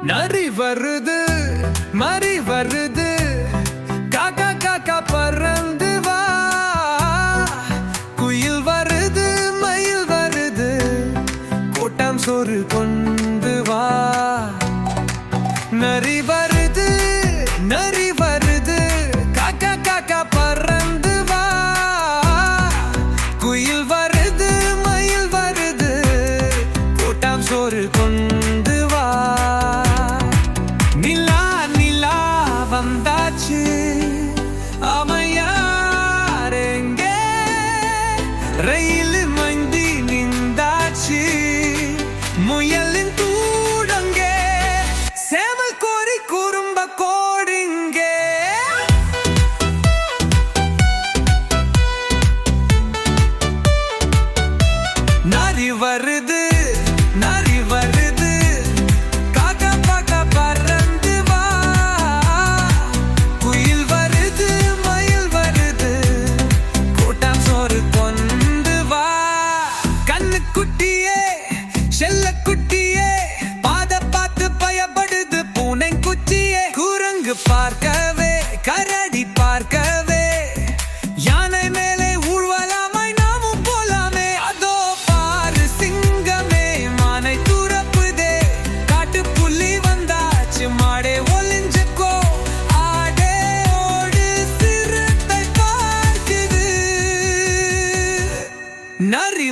நரி வருது மறி வருது காக்கா காக்கா பறந்து வா குயில் வருது மயில் வருது கூட்டம் சோறு கொண்டு வா நரி வருது நரி வருது காக்கா காக்கா பறந்து வா குயில் வருது மயில் வருது கூட்டம் சோறு கொண்டு வா நிலா நிலா வந்தாச்சு அமையார் எங்கே ரயில் மந்தி நின்றாச்சு முயலின் தூடங்கே சேமல் கோரி குறும்ப கோடிங்கே நரி வருது நரி வருது காக்கா பாக்கா பறந்து வா குயில் வருது மயில் வருது கூட்டம் சோறு கொண்டு வா கண்ணு குட்டியே செல்ல குட்டியே பாத பார்த்து பயப்படுது பூனை குச்சியே குரங்கு பார்க்கவே கரடி பார்க்கவே யானை மேலே ஊர்வலமாய் நாமும் போலாமே அதோ பாரு சிங்கமே மானை துறப்புதே காட்டு புலி வந்தாச்சு மாடே ஒளிஞ்சுக்கோ ஆடே ஓடு சிறுத்தை பார்க்குது நரி